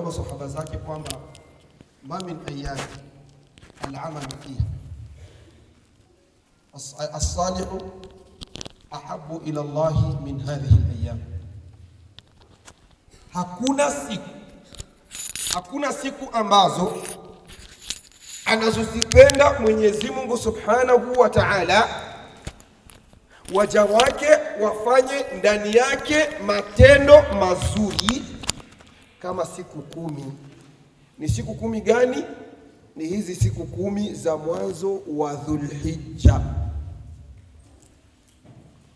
masahaba zake kwamba ma min ayyam al-amal fiha as-salihu ahabbu ila Allah min hadhihi al-ayyam. Hakuna siku ambazo anazozipenda Mwenyezi Mungu Subhanahu wa Ta'ala waja wake wafanye ndani yake matendo mazuri kama siku 10. Ni siku 10 gani? Ni hizi siku 10 za mwanzo wa Dhulhijja.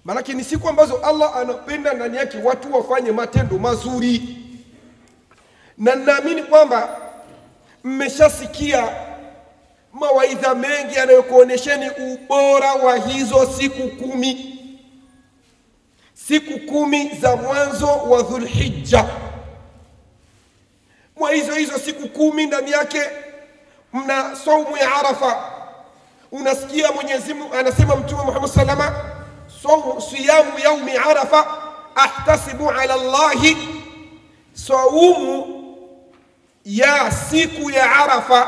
Maana ni siku ambazo Allah anapenda ndani yake watu wafanye matendo mazuri. Na naamini kwamba mmeshasikia mawaidha mengi yanayokuonesheni ubora wa hizo siku 10. Siku 10 za mwanzo wa Dhulhijja. Mwa hizo siku 10 ndani yake mna saumu ya Arafa. Unasikia Mwenyezi Mungu anasema Mtume Muhammad sallama, siyamu yaumi Arafa ahtasibu ala Allahi, saumu ya siku ya Arafa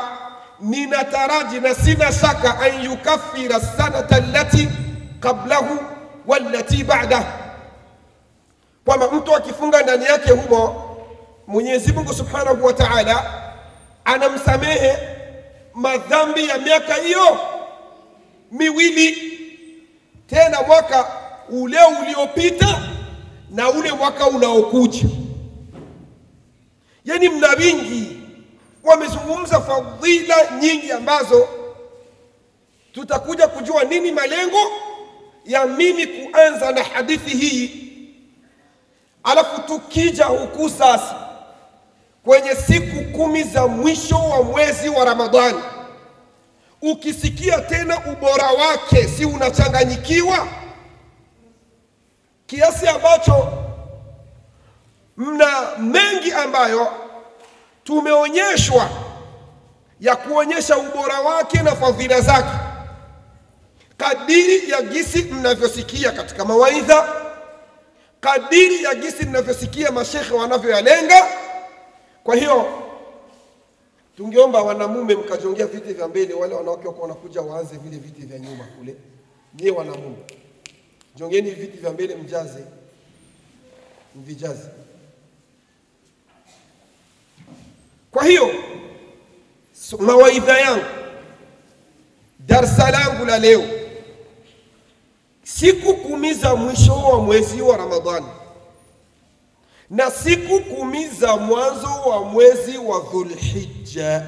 ninataraji na sina shaka an yukaffira sanata allati qablahu wallati ba'dahu, kwamba mtu akifunga ndani yake humo Mwenyezi Mungu Subhanahu wa Ta'ala anamsamehe madhambi ya miaka hiyo miwili, tena mwaka ule uliopita na ule mwaka unaokuja. Yani mna wingi wamezungumza fadhila nyingi ambazo tutakuja kujua nini malengo ya mimi kuanza na hadithi hii. Alafu tukija huku sasa kwenye siku 10 za mwisho wa mwezi wa Ramadhani, ukisikia tena ubora wake si unachanganyikiwa kiasi ambacho mna mengi ambayo tumeonyeshwa ya kuonyesha ubora wake na fadhila zake kadiri ya gisi mnavyosikia katika mawaidha, kadiri ya gisi mnavyosikia mashekhe wanavyoyalenga. Kwa hiyo tungeomba wanamume mkajongea viti vya mbele, wale wanawake wako wanakuja waanze vile viti vya nyuma kule. Nyie wanamume jongeni viti vya mbele, mjaze mvijaze. Kwa hiyo mawaidha yangu, darsa langu la leo, siku 10 za mwisho wa mwezi wa Ramadhani na siku 10 za mwanzo wa mwezi wa Dhulhijja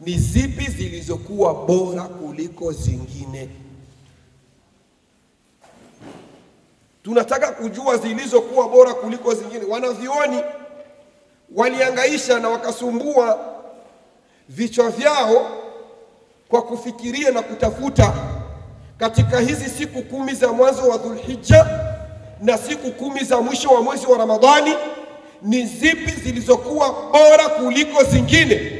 ni zipi zilizokuwa bora kuliko zingine? Tunataka kujua zilizokuwa bora kuliko zingine. Wanavyuoni waliangaisha na wakasumbua vichwa vyao kwa kufikiria na kutafuta katika hizi siku 10 za mwanzo wa Dhulhijja na siku 10 za mwisho wa mwezi wa Ramadhani ni zipi zilizokuwa bora kuliko zingine.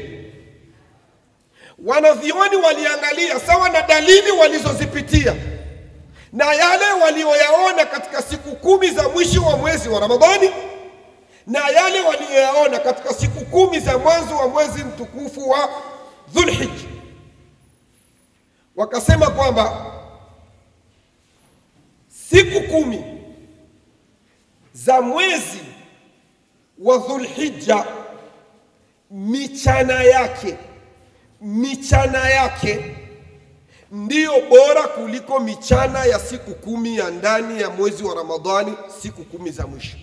Wanavyuoni waliangalia sawa na dalili walizozipitia na yale walioyaona katika siku 10 za mwisho wa mwezi wa Ramadhani na yale walioyaona katika siku 10 za mwanzo wa mwezi mtukufu wa Dhulhijja. Wakasema kwamba siku 10 za mwezi wa Dhulhijja michana yake ndiyo bora kuliko michana ya siku 10 ya ndani ya mwezi wa Ramadhani, siku 10 za mwisho.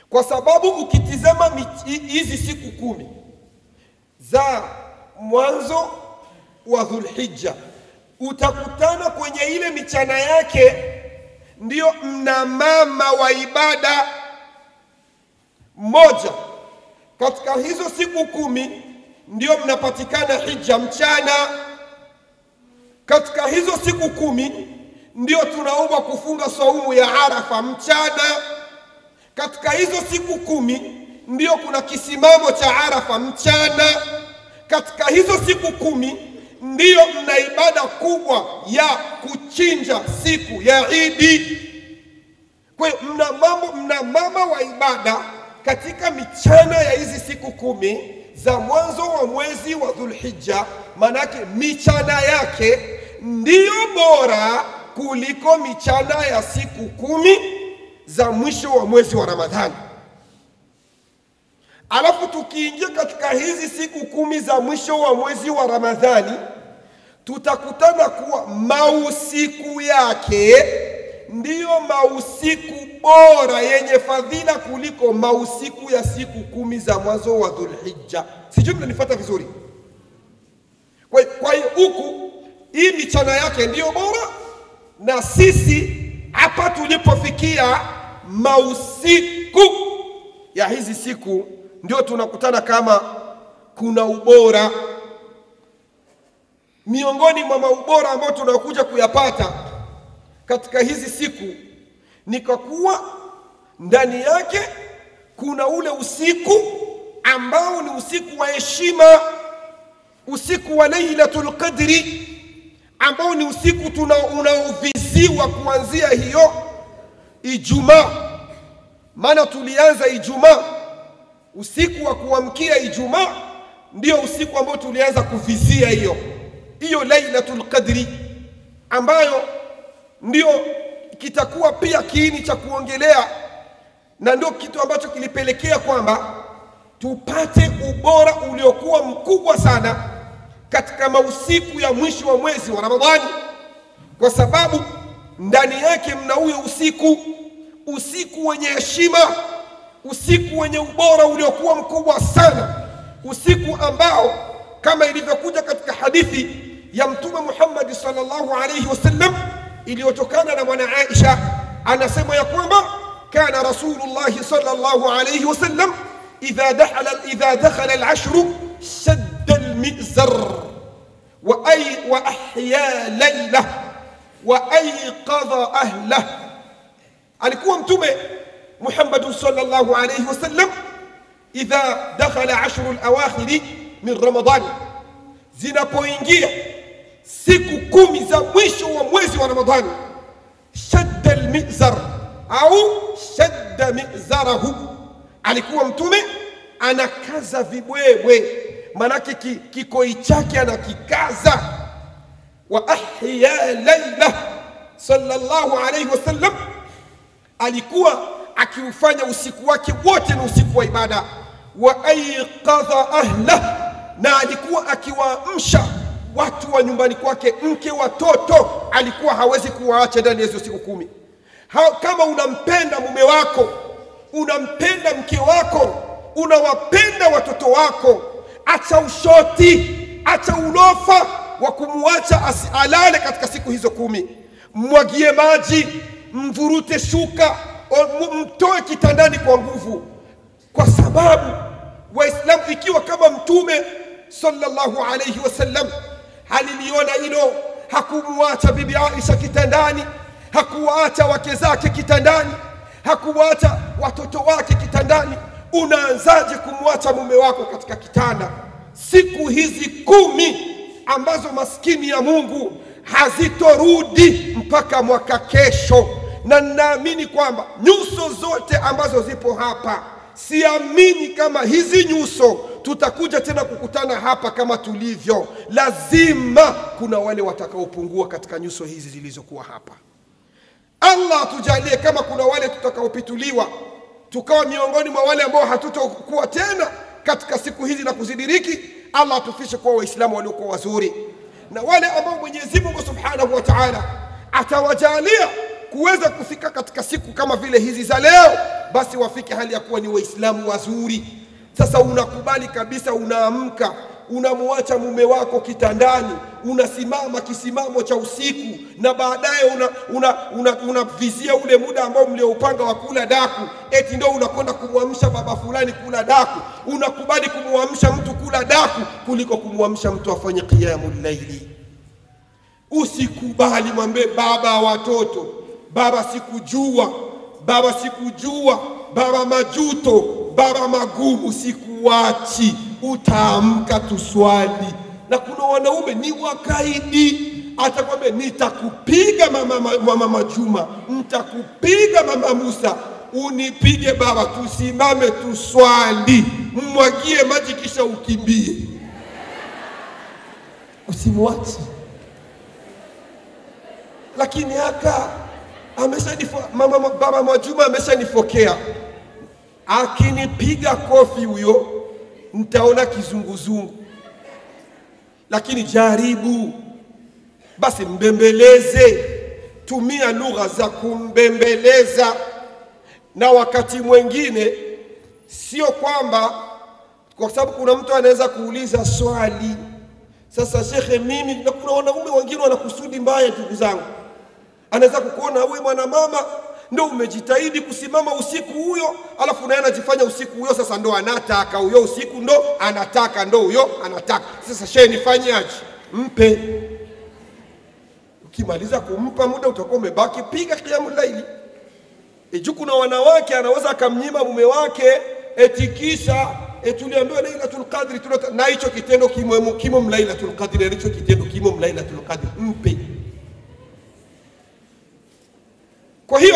Kwa sababu ukitizama hizi siku 10 za mwanzo wa Dhulhijja utakutana kwenye ile michana yake ndio mna mama wa ibada moja. Katika hizo siku 10 ndio mnapatikana hija mchana. Katika hizo siku 10 ndio tunaomba kufunga saumu ya Arafa mchana. Katika hizo siku 10 ndio kuna kisimamo cha Arafa mchana. Katika hizo siku 10 ndio mna ibada kubwa ya kuchinja siku ya Idi. Kwa hiyo mna mama wa ibada katika michana ya hizi siku 10 za mwanzo wa mwezi wa Dhulhijja, manake michana yake ndiyo bora kuliko michana ya siku 10 za mwisho wa mwezi wa Ramadhani. Alafu tukiingia katika hizi siku 10 za mwisho wa mwezi wa Ramadhani, tutakutana kuwa mausiku yake ndiyo mausiku bora yenye fadhila kuliko mausiku ya siku 10 za mwanzo wa Dhulhijja. Sijui mnanifuata vizuri? Kwa hiyo huku hii michana yake ndiyo bora, na sisi hapa tulipofikia mausiku ya hizi siku ndio tunakutana kama kuna ubora. Miongoni mwa maubora ambao tunakuja kuyapata katika hizi siku ni kwa kuwa ndani yake kuna ule usiku ambao ni usiku wa heshima, usiku wa Lailatul Qadri, ambao ni usiku unaoviziwa kuanzia hiyo Ijumaa. Maana tulianza Ijumaa, usiku wa kuamkia Ijumaa ndio usiku ambao tulianza kuvizia hiyo Lailatul Qadri, ambayo ndio kitakuwa pia kiini cha kuongelea, na ndio kitu ambacho kilipelekea kwamba tupate ubora uliokuwa mkubwa sana katika mausiku ya mwisho wa mwezi wa Ramadhani, kwa sababu ndani yake mna huyo usiku wenye heshima, usiku wenye ubora uliokuwa mkubwa sana, usiku ambao kama ilivyokuja katika hadithi ya Mtume Muhammad sallallahu alayhi wasallam iliyotokana na mwana Aisha, anasema ya kwamba kana Rasulullah sallallahu alayhi wasallam idha dakhala al-ashru shadda al-mi'zar wa ahya laylah wa ayqadha ahlah. Alikuwa Mtume Muhammad sallallahu alayhi wasallam idha dakhala ashru al-awakhir min Ramadan, zinapoingia siku 10 za mwisho wa mwezi wa Ramadhani, shadda al-mi'zar au shadda mi'zarahu, alikuwa Mtume anakaza vibwebwe, manake kikoi chake anakikaza. Wa ahya layla, sallallahu alayhi wasallam alikuwa akiufanya usiku wake wote na usiku wa ibada. Wa ayqadha ahla, na alikuwa akiwaamsha watu wa nyumbani kwake, mke, watoto, alikuwa hawezi kuwaacha ndani ya hizo siku 10. Kama unampenda mume wako, unampenda mke wako, unawapenda watoto wako, acha ushoti, acha ulofa wa kumuacha alale katika siku hizo 10. Mwagie maji, mvurute shuka, mtoe kitandani kwa nguvu, kwa sababu Waislamu, ikiwa kama Mtume sallallahu alayhi wasallam haliliona hilo, hakumuacha bibi Aisha kitandani, hakuwaacha wake zake kitandani, hakuwaacha watoto wake kitandani, unaanzaje kumwacha mume wako katika kitanda? Siku hizi 10 ambazo maskini ya Mungu hazitorudi mpaka mwaka kesho, na ninaamini kwamba nyuso zote ambazo zipo hapa, siamini kama hizi nyuso tutakuja tena kukutana hapa kama tulivyo. Lazima kuna wale watakaopungua katika nyuso hizi zilizokuwa hapa. Allah atujalie kama kuna wale tutakaopituliwa, tukawa miongoni mwa wale ambao hatutokuwa tena katika siku hizi na kuzidiriki. Allah atufishe kwa Waislamu waliokuwa wazuri, na wale ambao Mwenyezi Mungu Subhanahu wa Ta'ala atawajalia kuweza kufika katika siku kama vile hizi za leo, basi wafike hali ya kuwa ni Waislamu wazuri. Sasa unakubali kabisa, unaamka, unamuacha mume wako kitandani, unasimama kisimamo cha usiku, na baadaye unavizia ule muda ambao mlioupanga wa kula daku, eti ndio unakwenda kumwamsha baba fulani kula daku. Unakubali kumwamsha mtu kula daku kuliko kumwamsha mtu afanye qiyamul layli. Usikubali, mwambie baba watoto, baba sikujua, baba sikujua, baba majuto, baba magumu, sikuachi, utaamka tuswali. Na kuna wanaume ni wakaidi, atakwambia nitakupiga mama Majuma, nitakupiga mama Musa, unipige baba, tusimame tuswali, mmwagie maji kisha ukimbie, usimwache. Lakini haka baba Mwajuma ameshanifokea, akinipiga kofi huyo nitaona kizunguzungu. Lakini jaribu basi, mbembeleze, tumia lugha za kumbembeleza. Na wakati mwingine sio kwamba, kwa sababu kuna mtu anaweza kuuliza swali, sasa shekhe mimi, na kuna wanaume wengine wanakusudi mbaya ndugu zangu, anaweza kukuona wewe mwana mama ndio umejitahidi kusimama usiku huyo, alafu naye anajifanya usiku huyo sasa ndo anataka huyo usiku ndo anataka, ndo huyo anataka. Sasa shehe nifanyaje? Mpe. Ukimaliza kumpa muda utakuwa umebaki, piga qiyamul laili. Kuna wanawake anaweza akamnyima mume wake etikisa tuliambiwa Lailatul Qadri, na hicho kitendo kimo Lailatul Qadri, hicho kitendo kimo Lailatul Qadri, mpe. Kwa hiyo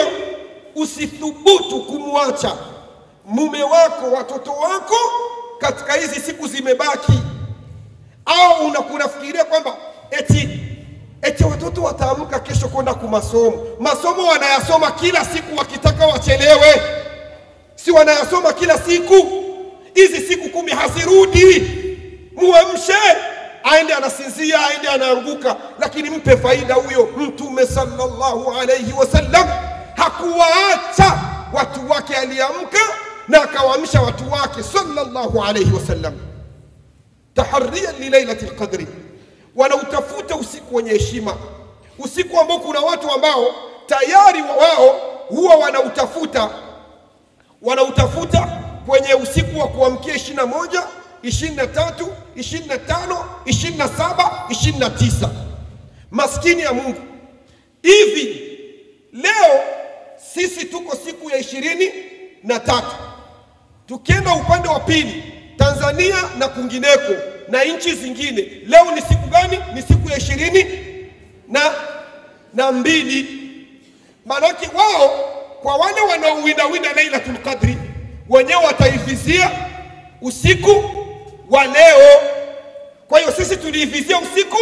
usithubutu kumwacha mume wako, watoto wako katika hizi siku zimebaki. Au unakunafikiria kwamba eti watoto wataamka kesho kwenda kumasomo. Masomo wanayasoma kila siku, wakitaka wachelewe si wanayasoma kila siku. Hizi siku 10 hazirudi. Muamshe, aende anasinzia, aende anaanguka, lakini mpe faida huyo. Mtume sallallahu alayhi wasallam hakuwaacha watu wake, aliamka na akawaamsha watu wake sallallahu alayhi wasallam. Tahariyan li lailatul qadri, wanautafuta usiku wenye heshima, usiku ambao kuna watu ambao tayari wao huwa wanautafuta kwenye usiku wa kuamkia 21, 23, 25, 27, 29. Maskini ya Mungu. Hivi leo sisi tuko siku ya 23. Tukienda upande wa pili, Tanzania na kungineko na nchi zingine, leo ni siku gani? Ni siku ya 22. Manake wao kwa wale wanaowinda Lailatul Qadri, wenyewe wataivizia usiku wa leo. Kwa hiyo sisi tuliivizia usiku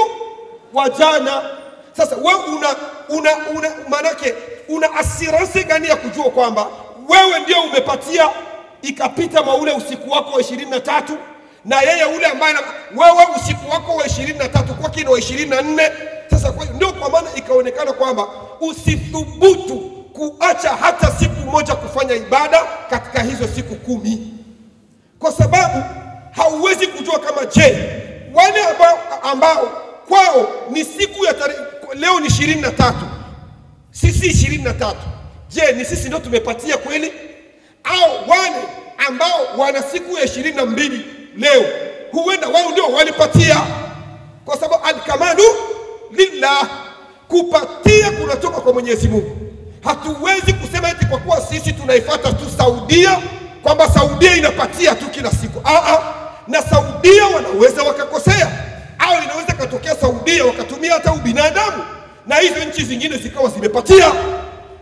wa jana. Sasa wewe manake una assurance gani ya kujua kwamba wewe ndio umepatia ikapita maule usiku wako wa 23, na yeye ule ambaye wewe usiku wako wa 23 kwa kino wa 24. Sasa kwa ndio kwa maana ikaonekana kwamba usithubutu kuacha hata siku moja kufanya ibada katika hizo siku 10, kwa sababu hauwezi kujua kama wale ambao kwao ni siku ya leo ni 23, sisi 23, ni sisi ndio tumepatia kweli? Au wale ambao wana siku ya 22 leo, huenda wao ndio walipatia? Kwa sababu al-kamalu lillah, kupatia kunatoka kwa Mwenyezi Mungu. Hatuwezi kusema eti kwa kuwa sisi tunaifuata tu Saudia kwamba Saudia inapatia tu kila siku. Na Saudia wanaweza wakakosea, au inaweza katokea Saudia wakatumia hata ubinadamu na hizo nchi zingine zikawa zimepatia.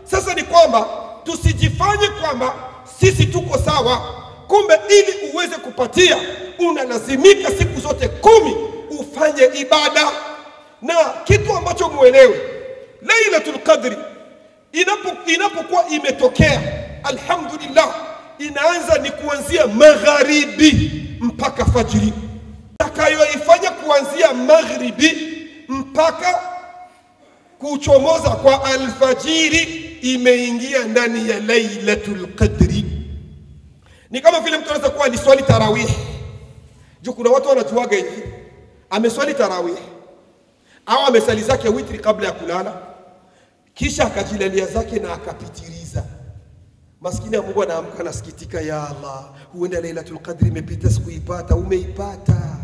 Sasa ni kwamba tusijifanye kwamba sisi tuko sawa, kumbe ili uweze kupatia unalazimika siku zote 10 ufanye ibada. Na kitu ambacho muelewe, Lailatul Qadri inapokuwa imetokea, alhamdulillah, inaanza ni kuanzia magharibi mpaka fajiri. Takayoifanya kuanzia magharibi mpaka kuchomoza kwa alfajiri imeingia ndani ya Lailatul Qadri. Ni kama vile mtu anaweza kuwa aliswali tarawih. Kuna watu wanajuaga hivi, ameswali tarawih au amesali zake witri kabla ya kulala, kisha akajilalia zake na akapitiriza. Maskini ya Mungu anaamka anasikitika, ya Allah, huenda Lailatul Qadri imepita, sikuipata. Umeipata,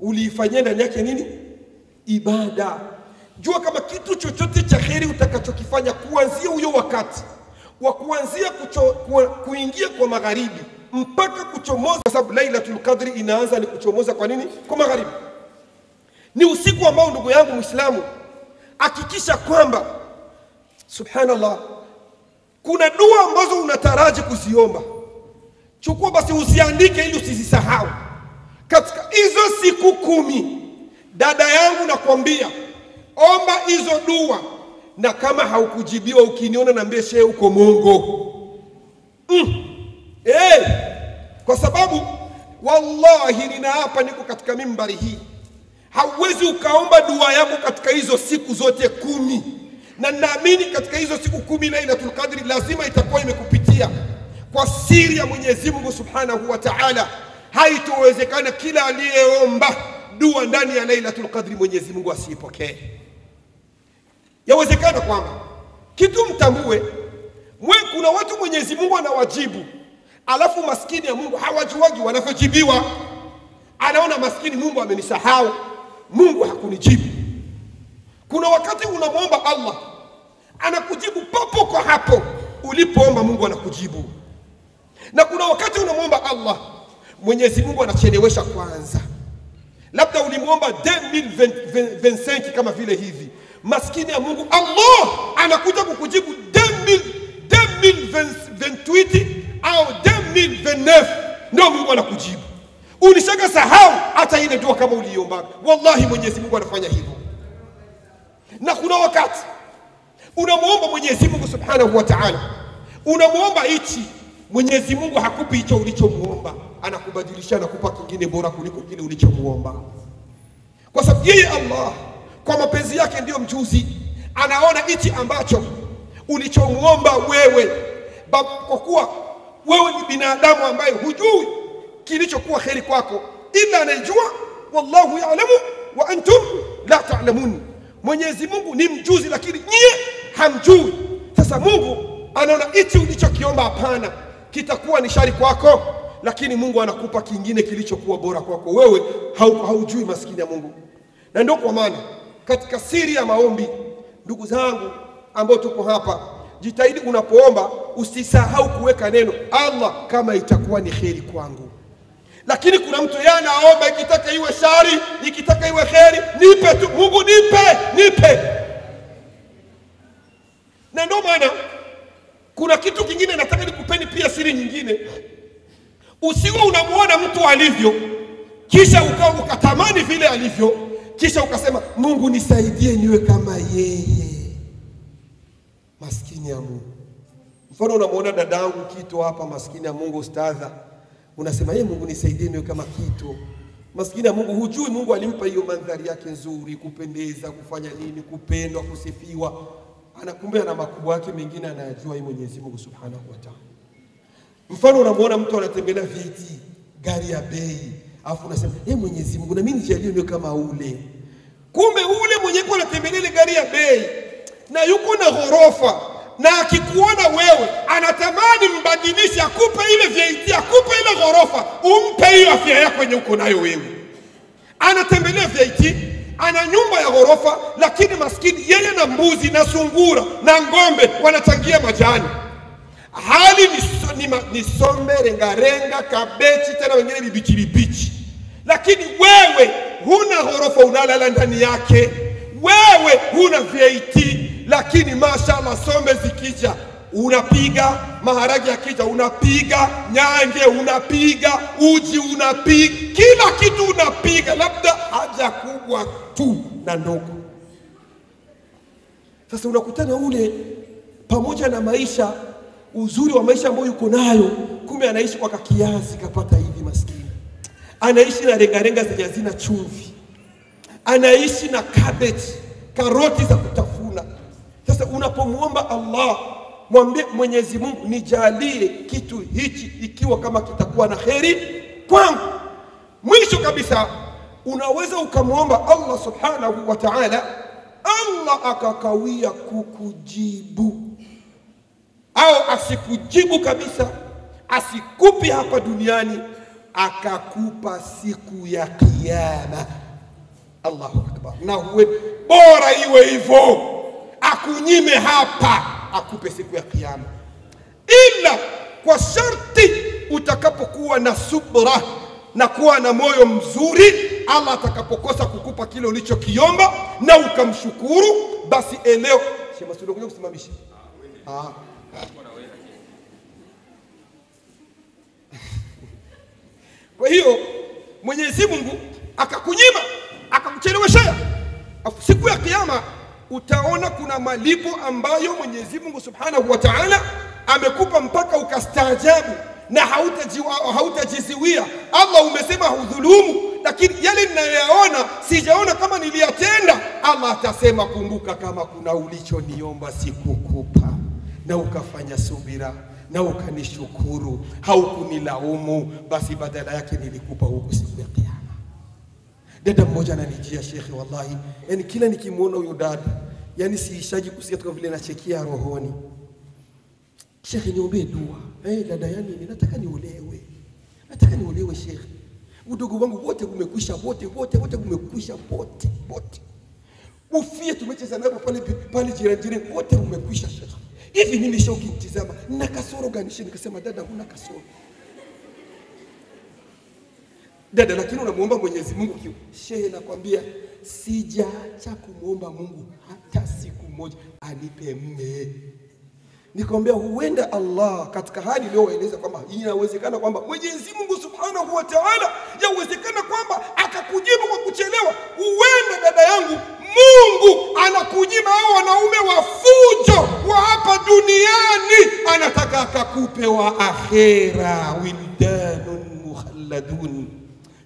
uliifanyia ndani yake nini? Ibada. Jua kama kitu chochote cha kheri utakachokifanya kuanzia huyo wakati wa kuanzia kuingia kwa magharibi mpaka kuchomoza, kwa sababu Lailatul Qadri inaanza ni kuchomoza kwa nini? Kwa magharibi. Ni usiku ambao ndugu yangu Muislamu, hakikisha kwamba subhanallah, kuna dua ambazo unataraji kuziomba, chukua basi usiandike ili usizisahau. Katika hizo siku 10, dada yangu nakwambia, omba hizo dua, na kama haukujibiwa ukiniona niambie shehe uko mongo. Kwa sababu wallahi ninaapa, niko katika mimbari hii, hauwezi ukaomba dua yako katika hizo siku zote 10, na naamini katika hizo siku 10 Lailatul Qadri lazima itakuwa imekupitia kwa siri ya Mwenyezi Mungu Subhanahu wa Ta'ala. Haitowezekana kila aliyeomba dua ndani ya Lailatul Qadri Mwenyezi Mungu asipokee. Yawezekana kwamba kitu mtambue, kuna watu Mwenyezi Mungu anawajibu, alafu maskini ya Mungu hawajuagi wanavyojibiwa. Anaona maskini Mungu amenisahau, Mungu hakunijibu. Kuna wakati unamwomba Allah, anakujibu papo kwa hapo ulipoomba, Mungu anakujibu. Na kuna wakati unamwomba Allah, Mwenyezi Mungu anachelewesha kwanza. Labda ulimwomba 2025 kama vile hivi, maskini ya Mungu Allah anakuja kukujibu 2028 au 2029, ndio Mungu anakujibu. Ulishaka sahau hata ile dua kama uliomba. Wallahi Mwenyezi Mungu anafanya hivyo. Na kuna wakati unamuomba Mwenyezi Mungu Subhanahu wa Ta'ala, unamuomba hichi, Mwenyezi Mungu hakupi hicho ulichomuomba, anakubadilisha na kukupa kingine bora kuliko kile ulichomuomba. Kwa sababu yeye Allah kwa mapenzi yake ndio mjuzi, anaona hichi ambacho ulichomuomba wewe, kwa kuwa wewe ni binadamu ambaye hujui kilichokuwa kheri kwako, ila anajua. Wallahu ya'lamu wa antum la ta'lamun. Mwenyezi Mungu ni mjuzi, lakini nyie hamjui. Sasa Mungu anaona hichi ulichokiomba hapana, kitakuwa ni shari kwako, lakini Mungu anakupa kingine kilichokuwa bora kwako. Wewe haujui, maskini ya Mungu. Na ndio kwa maana katika siri ya maombi, ndugu zangu ambao tuko hapa, jitahidi unapoomba usisahau kuweka neno Allah, kama itakuwa ni kheri kwangu. Lakini kuna mtu yeye anaomba ikitaka iwe shari, ikitaka iwe kheri, nipe tu Mungu, nipe. Na ndio maana kuna kitu kingine nataka nikupeni pia, siri nyingine. Usiwe unamuona mtu alivyo kisha ukatamani vile alivyo, kisha ukasema Mungu nisaidie niwe kama yeye. Maskini ya Mungu. Mfano unamuona dadangu Kitu hapa, maskini ya Mungu ustadha, unasema Mungu nisaidie niwe kama Kitu. Maskini ya Mungu, hujui Mungu alimpa hiyo mandhari yake nzuri, kupendeza, kufanya nini, kupendwa, kusifiwa. Anakumbe na makubwa yake mengine anayajua yeye Mwenyezi Mungu Subhanahu wa Ta'ala. Mfano unamuona mtu anatembelea viti, gari ya bei, afu unasema Mwenyezi Mungu na mimi nijalie niwe kama ule. Kumbe ule mwenye kwa anatembelea ile gari ya bei na yuko na ghorofa, na akikuona wewe anatamani mbadilishe, akupe ile VIP, akupe ile ghorofa, umpe hiyo afya yako yenye uko nayo wewe. Anatembelea VIP, ana nyumba ya ghorofa, lakini maskini yeye na mbuzi na sungura na ngombe wanachangia majani. Hali ni sombe, renga, kabechi, tena wengine bibichi. Lakini wewe huna ghorofa, unalala ndani yake. Wewe huna VAT, lakini mashallah sombe zikija unapiga, maharage yakija unapiga, nyange unapiga, uji unapiga, kila kitu unapiga, labda haja kubwa tu na ndogo. Sasa unakutana ule pamoja na maisha, uzuri wa maisha ambayo yuko nayo, kumbe anaishi kwa kiasi kapata hivi maskini. Anaishi na renga zenye hazina chumvi. Anaishi na cabbage, karoti za kutafuna. Sasa unapomuomba Allah, mwambie Mwenyezi Mungu nijalie kitu hichi ikiwa kama kitakuwa na kheri kwangu. Mwisho kabisa unaweza ukamuomba Allah Subhanahu wa Ta'ala, Allah akakawia kukujibu au asikujibu kabisa, asikupi hapa duniani, akakupa siku ya Kiyama. Allahu Akbar. Na huwe bora iwe hivyo, akunyime hapa, akupe siku ya Kiyama. Ila kwa sharti utakapokuwa na subra na kuwa na moyo mzuri, Allah atakapokosa kukupa kile ulichokiomba na ukamshukuru, basi eleo shema sudogo kusimamisha. hiyo Mwenyezi Mungu akakunyima, akakucheleweshea, siku ya kiyama utaona kuna malipo ambayo Mwenyezi Mungu Subhanahu wa Ta'ala amekupa mpaka ukastaajabu na hautajiziwia. Allah umesema hudhulumu, lakini yale ninayoyaona sijaona kama niliyatenda. Allah atasema kumbuka kama kuna ulichoniomba sikukupa, na ukafanya subira na ukanishukuru, haukunilaumu, basi badala yake nilikupa huku siku ya kiyama. Dada mmoja ananijia, shekhi, wallahi yani kila nikimuona huyo dada yani siishaji kusikia kwa vile nachekia rohoni. Shekhi, niombe dua. Dada, yani nataka niolewe. Nataka niolewe shekhi. Udogo wangu wote umekwisha, wote umekwisha, wote. Ufie tumecheza nao pale jirani wote umekwisha shekhi. Hivi mimi shoki nitizama na kasoro gani? Nikasema dada, huna kasoro. Dada, lakini unamuomba Mwenyezi Mungu kiu. Shehe, nakwambia sijaacha kumuomba Mungu hata siku moja anipe mme. Nikamwambia huenda Allah katika hali leo eleza kwamba inawezekana kwamba Mwenyezi Mungu Subhanahu wa Ta'ala yawezekana kwamba akakujibu kwa kuchelewa. Huenda dada yangu Mungu anakunyima hao wanaume wa fujo wa hapa duniani, anataka akakupe wa akhera, wildanun mukhalladun,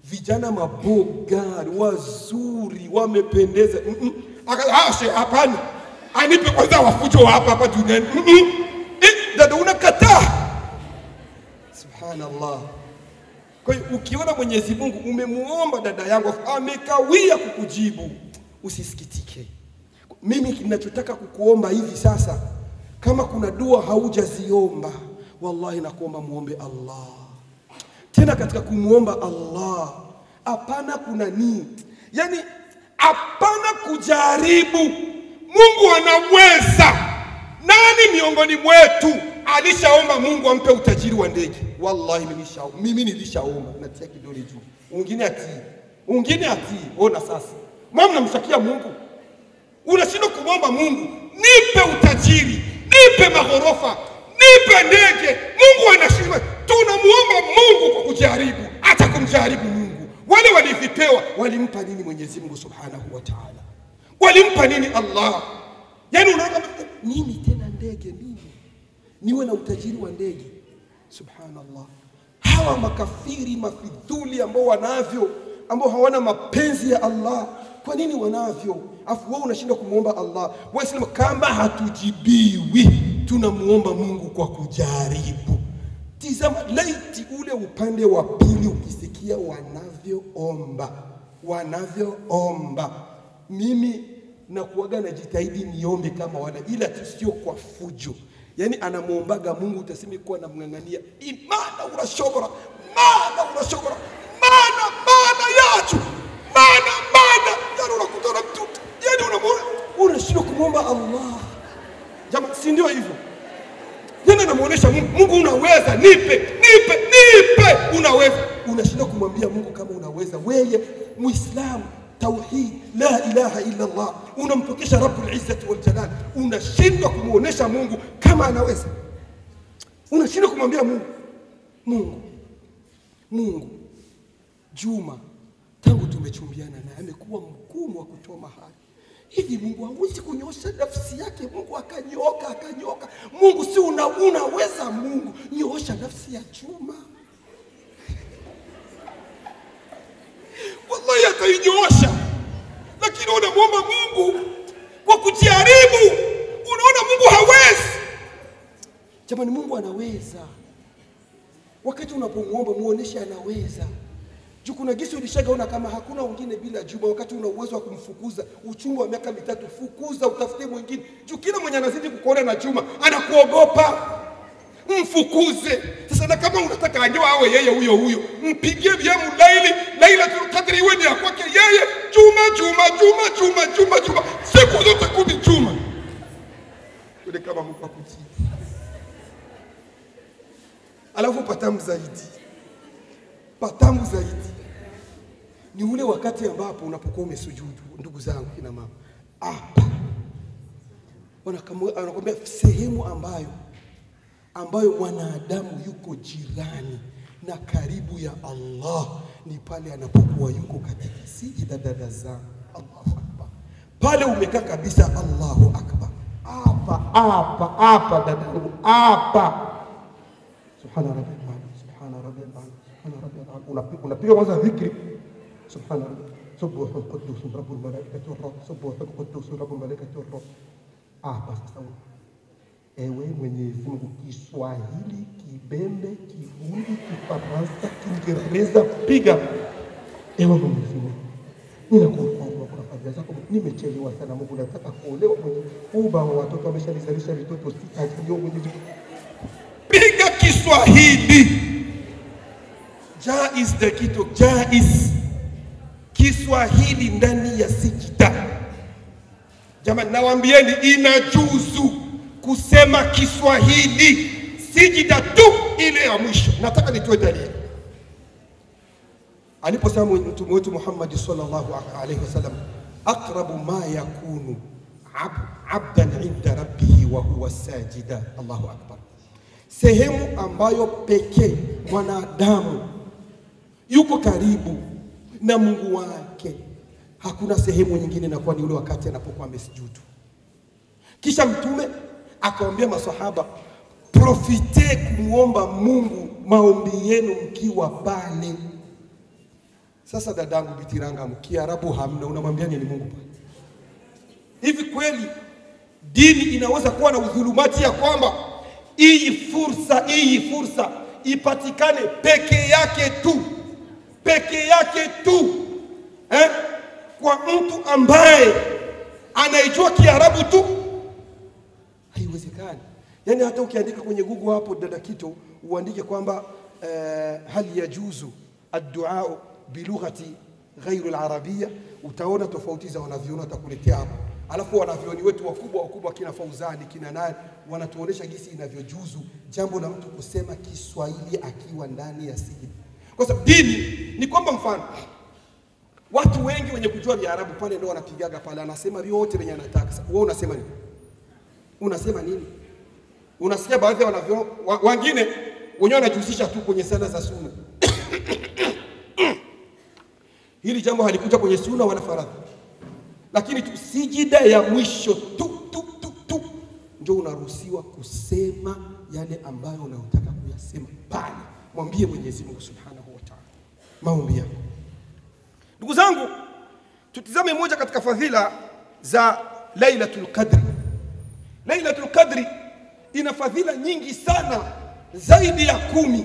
vijana mabogari wazuri wamependeza. Hapana, anipe kwanza wafujo wa hapa duniani. Dada, unakataa. Subhanallah. Kwa hiyo ukiona Mwenyezi Mungu umemuomba dada yangu amekawia kukujibu, usisikitike. Mimi ninachotaka kukuomba hivi sasa, kama kuna dua haujaziomba, wallahi nakuomba muombe Allah. Tena katika kumuomba Allah, hapana kuna nini? Yani hapana kujaribu. Mungu anaweza. Nani miongoni mwetu alishaomba Mungu ampe utajiri wa ndege? Wallahi mimi nilishaomba, natia kidole juu. Ungine ati. Ona sasa. Mama namshakia Mungu. Unashindwa kumwomba Mungu, nipe utajiri, nipe maghorofa, nipe ndege. Mungu anashindwa. Tunamuomba Mungu kwa kujaribu, hata kumjaribu Mungu. Wale walivipewa walimpa nini Mwenyezi Mungu Subhanahu wa Ta'ala? Walimpa nini Allah? Yani unaona nini tena ndege nini? Niwe na utajiri wa ndege. Subhanallah. Hawa makafiri mafidhuli ambao wanavyo, ambao hawana mapenzi ya Allah, kwa nini wanavyo? Afu wewe unashindwa kumuomba Allah. Wewe sema kama hatujibiwi, tunamuomba Mungu kwa kujaribu. Tizama laiti ule upande wa pili ukisikia wanavyoomba. Mimi na kuaga na jitahidi niombe kama wana, ila sio kwa fujo. Yani anamuombaga Mungu utasemi kwa namngangania imana urashobora, mana yachu, mana yani unakutana mtu yani unashindwa kumwomba Allah. Jamaa, si ndio hivyo? Yani anamuonesha Mungu unaweza, nipe unaweza. Unashindwa kumwambia Mungu kama unaweza. Wewe Muislamu tauhid, la ilaha illa Allah, unampokesha Rabbul Izzati wal Jalal, unashindwa kumuonesha Mungu kama anaweza. Unashindwa kumwambia Mungu Juma tangu tumechumbiana naye amekuwa mgumu wa kutoa mahali. Hivi Mungu hawezi kunyosha nafsi yake? Mungu akanyoka. Mungu si unaweza? Mungu nyosha nafsi ya Juma. Wallahi atainyosha. Lakini unamuomba Mungu kwa kujaribu. Unaona Mungu hawezi. Jamani, Mungu anaweza. Wakati unapomuomba muoneshe anaweza. Juu kuna gisi ulishagaona kama hakuna wengine bila Juma. Wakati una uwezo wa kumfukuza uchungu wa miaka 3, fukuza utafute mwingine. Juu kila mwenye anazidi kukuona na Juma anakuogopa. Mfukuze. Sasa na kama unataka anjoa awe yeye huyo, mpigie vyamu Lailatul Qadri iwe ni ya kwake yeye. Juma. Siku zote 10 Juma. Ule kama Mungu akutii. Alafu patamu zaidi ni ule wakati ambapo unapokuwa umesujudu. Ndugu zangu kina mama, hapa wanakwambia sehemu ambayo mwanadamu yuko jirani na karibu ya Allah ni pale anapokuwa yuko katika sijida. Dada zangu, Allahu Akbar, pale umekaa kabisa, Allahu Akbar, hapa dadangu, hapa subhana rabbiyal subhana rabbiyal subhana rabbiyal, unapiga kwanza dhikri subhana subuhul quddus rabbul malaikati war ruh, subuhul quddus rabbul malaikati war ruh. Hapa sasa, ewe Mwenyezi Mungu, Kiswahili, Kibembe, Kibundi, Kifaransa, Kiingereza, piga. Ewe Mwenyezi Mungu, ninakuomba kwa fadhila zako, nimechelewa sana Mungu, nataka kuolewa, uba wa watoto ameshanizalisha vitoto 6 ndio Mwenyezi Mungu. Piga Kiswahili. Jaiz the kitu, jaiz. Kiswahili ndani ya sijida. Jamani, nawaambieni inajuzu kusema Kiswahili sijida tu ile ya mwisho. Nataka nitoe dalili. Aliposema Mtume wetu Muhammad sallallahu alaihi wasallam, aqrabu ma yakunu abdan inda rabbih wa huwa sajida. Allahu akbar. Sehemu ambayo pekee mwanadamu yuko karibu na Mungu wake, hakuna sehemu nyingine inakuwa ni ule wakati anapokuwa amesujudu. Kisha Mtume akawaambia maswahaba, profite kumuomba Mungu maombi yenu mkiwa pale. Sasa dadangu Bitiranga, Kiarabu hamna, unamwambia nini Mungu pale? Hivi kweli dini inaweza kuwa na udhulumati ya kwamba hii fursa ipatikane peke yake tu kwa mtu ambaye anaijua Kiarabu tu? Haiwezekani. Yani hata ukiandika kwenye Google hapo dada Kito, uandike kwamba hal yajuzu ad-du'a bilughati ghairu al-arabiyya, utaona tofauti za wanavyoni watakuletea hapo. Alafu wanavyoni wetu wakubwa kina Fauzani, kina nani, wanatuonesha jinsi inavyojuzu jambo la mtu kusema Kiswahili akiwa ndani ya sijida. Kwa sababu dini ni kwamba, mfano watu wengi wenye kujua Kiarabu pale ndio wanapigaga pale, anasema vyote wenye anataka. Wewe unasema nini? Unasema nini? Unasikia baadhi ya wanavyo wengine wenyewe wanajihusisha tu kwenye sala za sunna. Hili jambo halikuja kwenye sunna wala faradhi. Lakini tu sijida ya mwisho tu ndio unaruhusiwa kusema yale ambayo unayotaka kuyasema pale. Mwambie Mwenyezi Mungu Subhanahu wa Ta'ala maombi yako. Ndugu zangu, tutizame moja katika fadhila za Lailatul Qadr. Lailatul Qadr ina fadhila nyingi sana, zaidi ya 10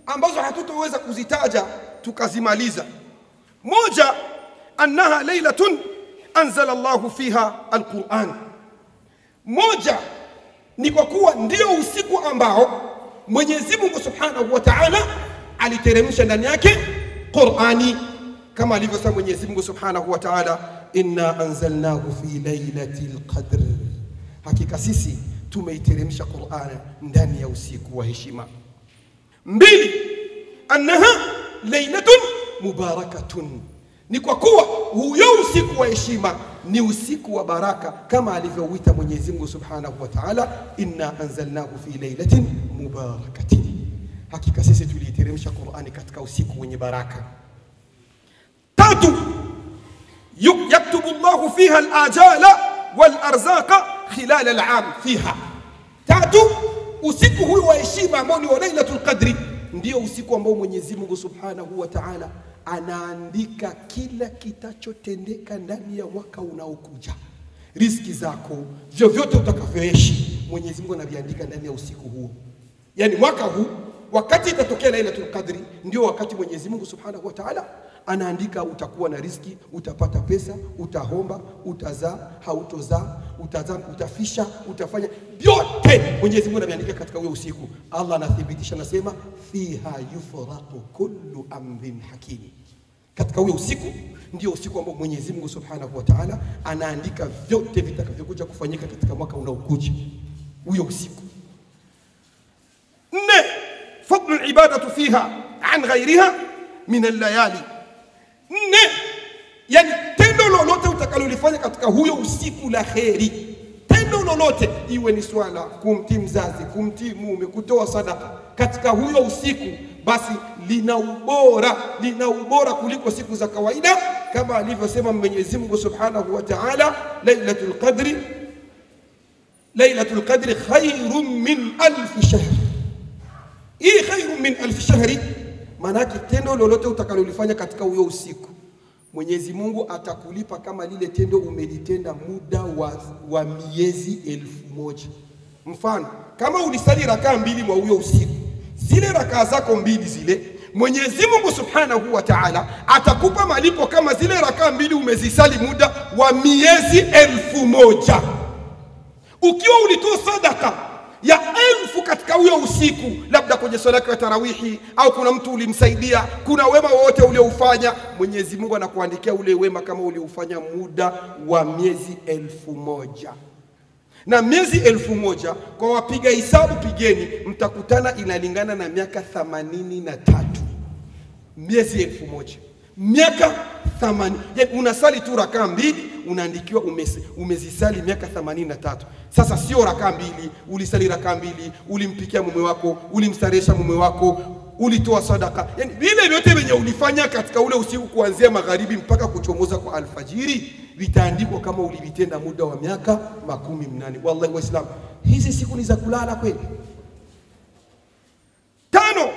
ambazo hatutoweza kuzitaja tukazimaliza. Moja, annaha lailatun anzala Allahu fiha alquran. Moja ni kwa kuwa ndio usiku ambao Mwenyezi Mungu Subhanahu wa Ta'ala aliteremsha ndani yake Qur'ani, kama alivyosema Mwenyezi Mungu Subhanahu wa Ta'ala, inna anzalnahu fi lailatil qadr, hakika sisi tumeiteremsha Qur'ani ndani ya usiku wa heshima. Mbili, annaha lailatun mubarakatun, ni kwa kuwa huyo usiku wa heshima ni usiku wa baraka, kama alivyouita Mwenyezi Mungu Subhanahu wa Ta'ala, inna anzalnahu fi lailatin mubarakatin, hakika sisi tuliteremsha Qur'ani katika usiku wenye baraka. Tatu, yaktubu Allahu fiha al-ajala wal arzaqa khilal al-'am fiha. Tatu, usiku huu wa heshima ambao ni wa Lailatul Qadri ndio usiku ambao Mwenyezi Mungu Subhanahu wa Ta'ala anaandika kila kitachotendeka ndani ya mwaka unaokuja. Riziki zako, vyovyote utakavyoishi, Mwenyezi Mungu anaviandika ndani ya usiku huo. Yani mwaka huu wakati itatokea Lailatul Qadri ndio wakati Mwenyezi Mungu Subhanahu wa Ta'ala anaandika utakuwa na riziki, utapata pesa, utahomba, utazaa, hautozaa, utafisha, utafanya yote Mwenyezi Mungu anaandika katika huo usiku. Allah anathibitisha, anasema fiha yufraqu kullu amrin hakim. Katika huo usiku ndio usiku ambao Mwenyezi Mungu Subhanahu wa Ta'ala anaandika vyote vitakavyokuja kufanyika katika mwaka unaokuja, huo usiku. 4, fadlu al-ibadatu fiha an ghayriha min al-layali. 4, yani tendo lolote utakalolifanya katika huyo usiku la kheri, tendo lolote, iwe ni swala, kumtii mzazi, kumtii mume, kutoa sadaka, katika huyo usiku basi lina ubora kuliko siku za kawaida, kama alivyosema Mwenyezi Mungu Subhanahu wa Ta'ala, Lailatul Qadri khairun min alf shahr. Hii khairun min alf shahri maana tendo lolote utakalolifanya katika huyo usiku, Mwenyezi Mungu atakulipa kama lile tendo umelitenda muda wa miezi 1000. Mfano, kama ulisali rakaa 2 mwa huyo usiku, zile rakaa zako 2 zile, Mwenyezi Mungu Subhanahu wa Ta'ala atakupa malipo kama zile rakaa 2 umezisali muda wa miezi 1000. Ukiwa ulitoa sadaka ya 1000 katika huyo usiku, labda kwenye swala ya tarawihi, au kuna mtu ulimsaidia, kuna wema wote ulioufanya, Mwenyezi Mungu anakuandikia ule wema kama uliufanya muda wa miezi 1000. Na miezi 1000 kwa wapiga hisabu pigeni, mtakutana inalingana na miaka 83. Miezi 1000, miaka 80. Yani unasali tu rakaa 2 unaandikiwa umezisali miaka 83. Sasa sio rakaa 2, ulisali rakaa 2, ulimpikia mume wako, ulimstaresha mume wako, ulitoa sadaka. Yani vile vyote venye ulifanya katika ule usiku kuanzia magharibi mpaka kuchomoza kwa alfajiri, vitaandikwa kama ulivitenda muda wa miaka 18. Wallahi Waislamu, hizi siku ni za kulala kweli. 5.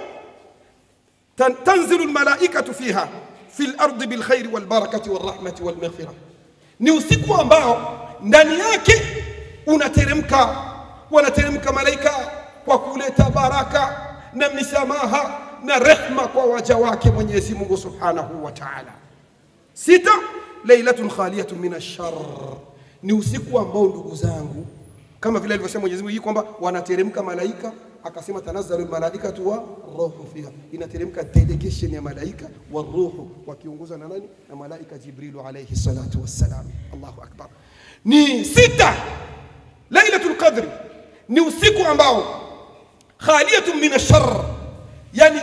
Tanzilu almalaikatu fiha fil ardi bil khairi wal barakati wal rahmati wal maghfirah. Ni usiku ambao ndani yake wanateremka malaika kwa kuleta baraka na misamaha na rehma kwa waja wake Mwenyezi Mungu Subhanahu wa Ta'ala. 6. Lailatun khaliyatun min ash-sharr. Ni usiku ambao ndugu zangu, kama vile alivyosema Mwenyezi Mungu kwamba wanateremka malaika, akasema tanazzalu malaikatu wa ruhu fiha, inateremka delegation ya malaika wa ruhu wakiongozwa na nani? Na malaika Jibril alayhi salatu wassalam. Allahu akbar. Ni 6. Lailatul Qadri ni usiku ambao khaliyatun min ash-sharr, yani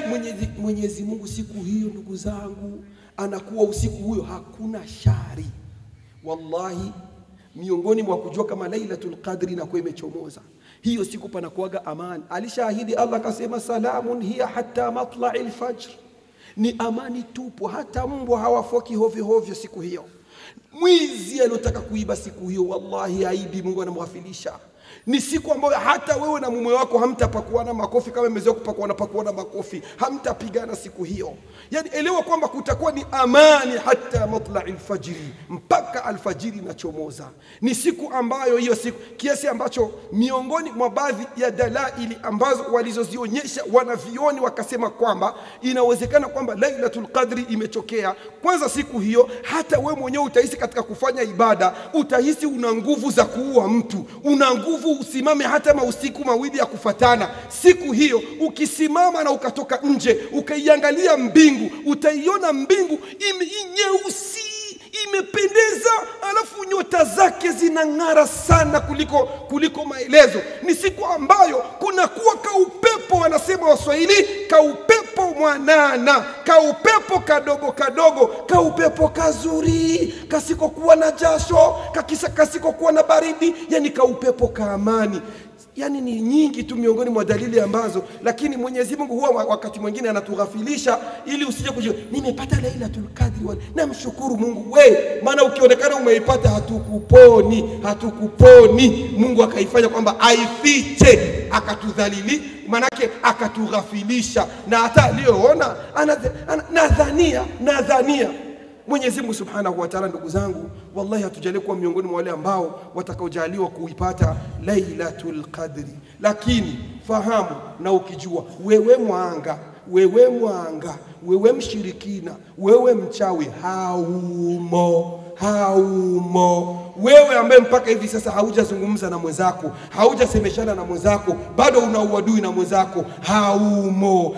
Mwenyezi Mungu siku hiyo ndugu zangu anakuwa usiku huyo hakuna shari. Wallahi, miongoni mwa kujua kama Lailatul Qadri na kwa imechomoza hiyo siku panakuaga amani. Alishahidi Allah akasema salamun hiya hatta matla'il fajr, ni amani tupo, hata mbwa hawafoki hovyo hovyo siku hiyo. Mwizi aliyotaka kuiba siku hiyo wallahi aibi, Mungu anamghafilisha. Ni siku ambayo hata wewe na mume wako hamtapakuana makofi kama mmezoea kupakuana makofi, hamtapigana siku hiyo. Yani elewa kwamba kutakuwa ni amani hata matla'il fajri, mpaka alfajiri inachomoza. Ni siku ambayo hiyo siku kiasi ambacho miongoni mwa baadhi ya dalaili ambazo walizozionyesha wanavioni wakasema kwamba inawezekana kwamba Lailatul Qadri imetokea. Kwanza siku hiyo hata wewe mwenyewe utahisi katika kufanya ibada, utahisi una nguvu za kuua mtu, una nguvu usimame hata mausiku mawili ya kufatana. Siku hiyo ukisimama na ukatoka nje ukaiangalia mbingu, utaiona mbingu nyeusi imependeza, alafu nyota zake zinang'ara sana kuliko maelezo. Ni siku ambayo kuna kuwa kaupepo, wanasema Waswahili, kaupepo mwanana, kaupepo kadogo kadogo, kaupepo kazuri, kasikokuwa na jasho, kasikokuwa na baridi, yani kaupepo ka amani. Yani ni nyingi tu miongoni mwa dalili ambazo, lakini Mwenyezi Mungu huwa wakati mwingine anatughafilisha ili usije kujua nimepata Lailatul Qadri. Namshukuru Mungu maana ukionekana umeipata hatukuponi. Mungu akaifanya kwamba aifiche, akatudhalili, manake akatughafilisha, na hata aliyoona nadhania Mwenyezi Mungu Subhanahu wa Ta'ala. Ndugu zangu, wallahi hatujalie kuwa miongoni mwa wale ambao watakaojaliwa kuipata Lailatul Qadri. Lakini fahamu na ukijua, wewe mwanga, wewe mshirikina, wewe mchawi, haumo. Wewe ambaye mpaka hivi sasa haujazungumza na mwenzako, haujasemeshana na mwenzako, bado una uadui na mwenzako, haumo.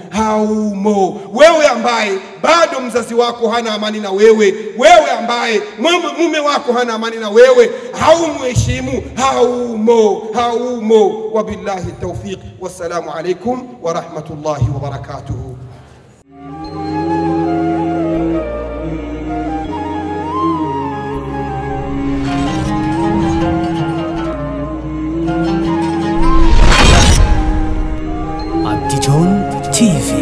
Wewe ambaye bado mzazi wako hana amani na wewe ambaye mume wako hana amani na wewe, haumheshimu, haumo. Wabillahi tawfiq, wassalamu alaikum wa rahmatullahi wa barakatuh. Abdijon TV.